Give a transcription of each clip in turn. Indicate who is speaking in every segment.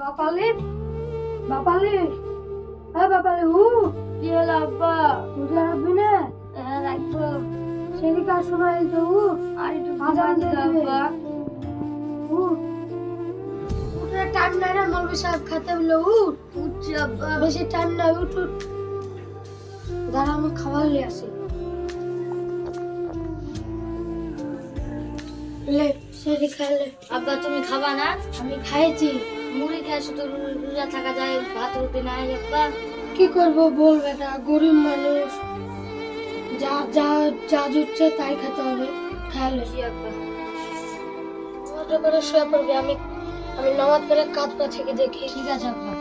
Speaker 1: বাপালে বাপালে হ্যাঁ বাপালে কি হলো আব্বা রোজা রাখবি না? হ্যাঁ রাখবো। সেদিকে আর সময় তো আর একটু আজান দিয়ে আব্বা উঠে টাইম নাই না মৌলভী সাহেব খেতে বলে উঠছি আব্বা বেশি টাইম নাই উঠ দাঁড়া আমি খাবার নিয়ে আসি লে সেদি খাইলে আব্বা তুমি খাবা না? আমি খাইছি মুড়ি খেয়ে শুধু রোজা থাকা যায় ভাত রুটি নাই আব্বা কি করবো বল বেটা গরিব মানুষ যা যা যা জুটছে তাই খেতে হবে খাইলে আব্বা ওটা করে শুয়ে পড়বি আমি আমি নামাজ পড়ে কাজ পা থেকে দেখি ঠিক আছে আব্বা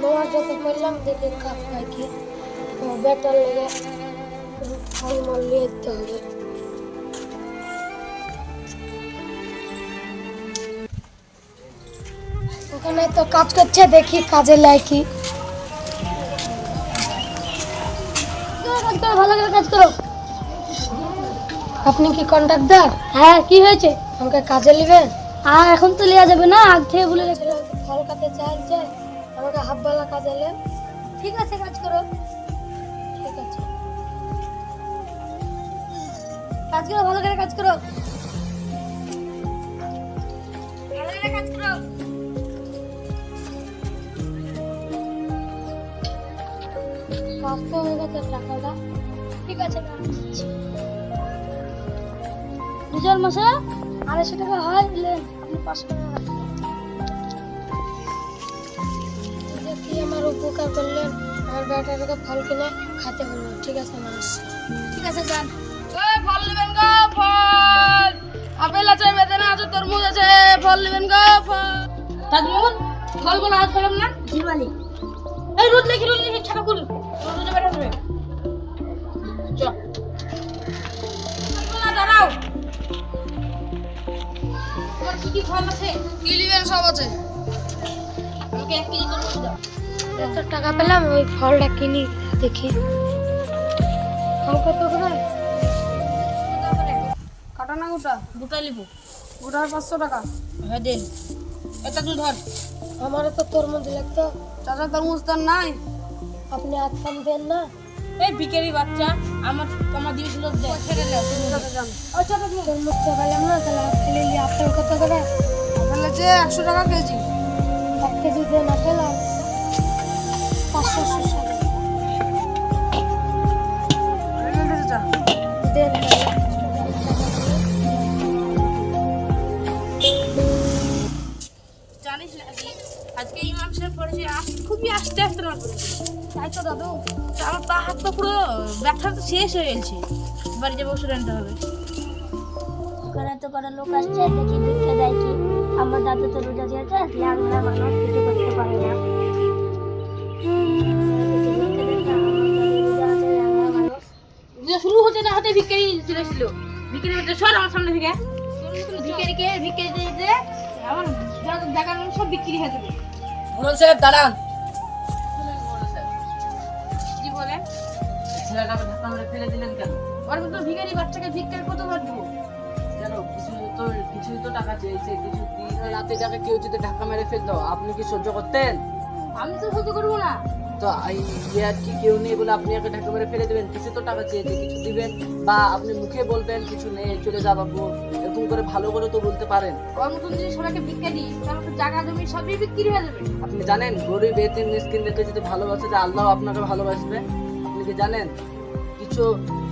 Speaker 1: নামাজ যত পড়লাম দেখে কাজ পাই কি বেটার লেগে ফলমূল নিয়ে যেতে হবে ওখানে তো কাজ করছে দেখি কাজে লাই কি ভালো করে কাজ করো আপনি কি কন্ট্রাক্টর? হ্যাঁ কি হয়েছে? আমাকে কাজে নেবেন? আর এখন তো লিয়া যাবে না আগ থেকে বলে রেখে ফল কাটে চাইছে আমাকে হাফবেলা কাজে নেন ঠিক আছে কাজ করো ঠিক আছে কাজ করো ভালো করে কাজ করো ভালো করে কাজ করো কষ্ট হয়ে গেছে টাকাটা ঠিক আছে দুজন মাসে 250 টাকা হয় নিলেন আপনি 500 টাকা রাখবেন দেখি আমার উপকার করলেন আমার বেটাটাকে ফল কিনে খেতে বললেন ঠিক আছে মানুষ ঠিক আছে যান
Speaker 2: ফল নেবেন গো ফল আপেল আছে বেদানা আছে তরমুজ আছে ফল নেবেন গো ফল তাজমুল ফলগুলো আজ ফেলাম না
Speaker 1: জীবালি
Speaker 2: এই রোদ লেখি ছাড়া করুন রোদে বেটা দেবে চল না দাঁড়াও তোমার কি ফল আছে কি নেবেন সব আছে আমাকে 1 কেজি তরমুজ দাও
Speaker 1: এত টাকা পেলাম ওই ফলটা কিনি দেখি ফল কত করে
Speaker 2: কাটা না গোটা গোটা লিবো গোটার 500 টাকা হ্যাঁ দেন এটা তুই ধর
Speaker 1: আমারও তো তরমুজ লাগতো
Speaker 2: চাচা তরমুজ তো নাই
Speaker 1: আপনি আজ কম দেন না
Speaker 2: এই ভিখারি বাচ্চা আমার দিয়েছিল দে ছেড়ে দাও তুমি সাথে যান আচ্ছা তুমি
Speaker 1: তরমুজ তো পেলাম না তাহলে আপেল নিয়ে আপেল কত করে
Speaker 2: আপেল আছে 100 টাকা কেজি
Speaker 1: 1 কেজি দেন আপেল আর 500 দেন
Speaker 2: জানিস না আজকে ইমাম সাহেব পড়েছে খুবই আস্তে আস্তে রান করেছে তাই তো দাদু আমার পা হাত তো পুরো ব্যথা তো শেষ হয়ে গেছে বাড়ি যাবো ওষুধ আনতে হবে
Speaker 1: ওখানে তো কোনো লোক আসছে দেখি ভিক্ষা দেয় কি আমার দাদু তো রোজা দিয়েছে ল্যাংড়া মানুষ কিছু করতে পারে না
Speaker 2: শুরু হতে না হতে ভিখারি চলে এসেছিল ভিখারি হচ্ছে সর আমার সামনে থেকে ভিখারি দিতে আমার জায়গার সব বিক্রি হয়ে যাবে
Speaker 3: মুরল সাহেব দাঁড়ান
Speaker 2: কি বলে
Speaker 3: ছেলেটাকে ধাক্কা মেরে ফেলে দিলেন কেন?
Speaker 2: ওর মতো ভিখারি বাচ্চাকে ভিক্ষার কতবার দেবো
Speaker 3: কেন কিছুই তো টাকা চেয়েছে কিছু রাতে টাকা কেউ যদি ধাক্কা মেরে ফেলতো আপনি কি সহ্য করতেন?
Speaker 2: আমি তো সহ্য করবো না
Speaker 3: তো আর কি কেউ নেই বলে আপনি একে ধাক্কা মেরে ফেলে দেবেন? কিছু তো টাকা চেয়েছে কিছু দিবেন বা আপনি মুখে বলবেন কিছু নেই চলে যা বাবু এরকম করে ভালো করে তো বলতে পারেন।
Speaker 2: ওর মতন যদি সবাইকে ভিক্ষা দিই তাহলে তো জায়গা জমি সবই বিক্রি হয়ে যাবে
Speaker 3: আপনি জানেন গরিব এতিম মিসকিনদেরকে যদি ভালোবাসে যে আল্লাহ আপনাকে ভালোবাসবে? আপনি কি জানেন কিছু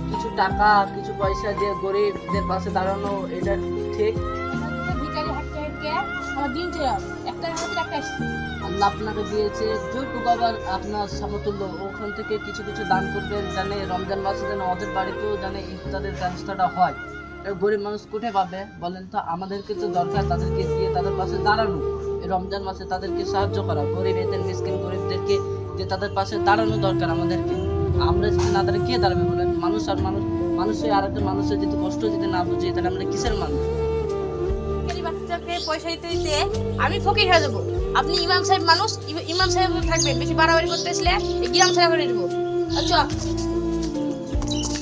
Speaker 3: কিছু টাকা কিছু পয়সা দিয়ে গরিবদের পাশে দাঁড়ানো এটা ঠিক?
Speaker 2: ভিখারি হাঁটতে হাঁটতে আমার দিন চলে যাবে একটা হাতে একটা আসছে
Speaker 3: আল্লাহ আপনাকে দিয়েছে যেটুকু আবার আপনার সমতুল্য ওখান থেকে কিছু কিছু দান করবেন জানে রমজান মাসে যেন ওদের বাড়িতেও জানে ইফতারের ব্যবস্থাটা হয়। গরিব মানুষ কোথায় পাবে বলেন তো? আমাদেরকে তো দরকার তাদেরকে দিয়ে তাদের পাশে দাঁড়ানো এই রমজান মাসে তাদেরকে সাহায্য করা গরিব এদের মিসকিন গরিবদেরকে যে তাদের পাশে দাঁড়ানো দরকার আমাদেরকে। আমরা যদি না দাঁড়িয়ে কে দাঁড়াবে বলেন? মানুষ আর মানুষের আর একটা মানুষের যদি কষ্ট যদি না বুঝি তাহলে আমরা কিসের মানুষ?
Speaker 2: ভিখারি বাচ্চাকে পয়সা দিতে দিতে আমি ফকির হয়ে যাবো আপনি ইমাম সাহেব মানুষ ইমাম সাহেব থাকবেন বেশি বাড়াবাড়ি করতে আসলে এই গ্রাম সাহেব করে দেবো আচ্ছা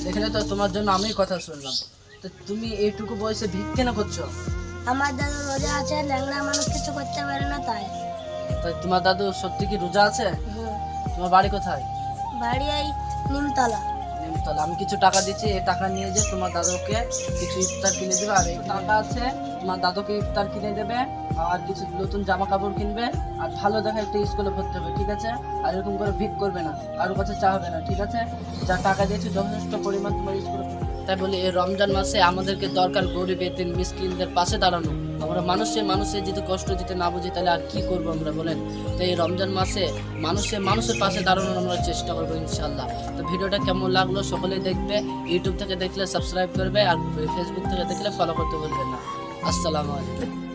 Speaker 3: এখানে তো তোমার জন্য আমি কথা শুনলাম তো তুমি এইটুকু বয়সে ভিক কেন করছো?
Speaker 1: আমার দাদু রোজা আছে, ল্যাংড়া মানুষ কিছু করতে পারে না তাই।
Speaker 3: তাই তোমার দাদু সত্যি কি রোজা আছে? তোমার বাড়ি কোথায়?
Speaker 1: বাড়ি এই নিমতলা।
Speaker 3: নিমতলা। আমি কিছু টাকা দিচ্ছি, এই টাকা নিয়ে যে তোমার দাদুকে কিছু ইফতার কিনে দেবে। আর এই টাকা আছে, তোমার দাদুকে ইফতার কিনে দেবে, আর কিছু নতুন জামা কাপড় কিনবে, আর ভালো দেখে একটা স্কুলে ভর্তি হবে, ঠিক আছে? আর এরকম করে ভিক করবে না, কারোর কাছে চা হবে না, ঠিক আছে? যা টাকা দিয়েছি যথেষ্ট পরিমাণ তোমার স্কুলে। তাই বলি এই রমজান মাসে আমাদেরকে দরকার গরিব এতিম মিসকিনদের পাশে দাঁড়ানো। আমরা মানুষের যদি কষ্ট দিতে না বুঝি তাহলে আর কি করবো আমরা বলেন? তো এই রমজান মাসে মানুষের পাশে দাঁড়ানোর আমরা চেষ্টা করবো ইনশাল্লাহ। তো ভিডিওটা কেমন লাগলো সকলেই দেখবে, ইউটিউব থেকে দেখলে সাবস্ক্রাইব করবে, আর ফেসবুক থেকে দেখলে ফলো করতে ভুলবেন না। আসসালামু আলাইকুম।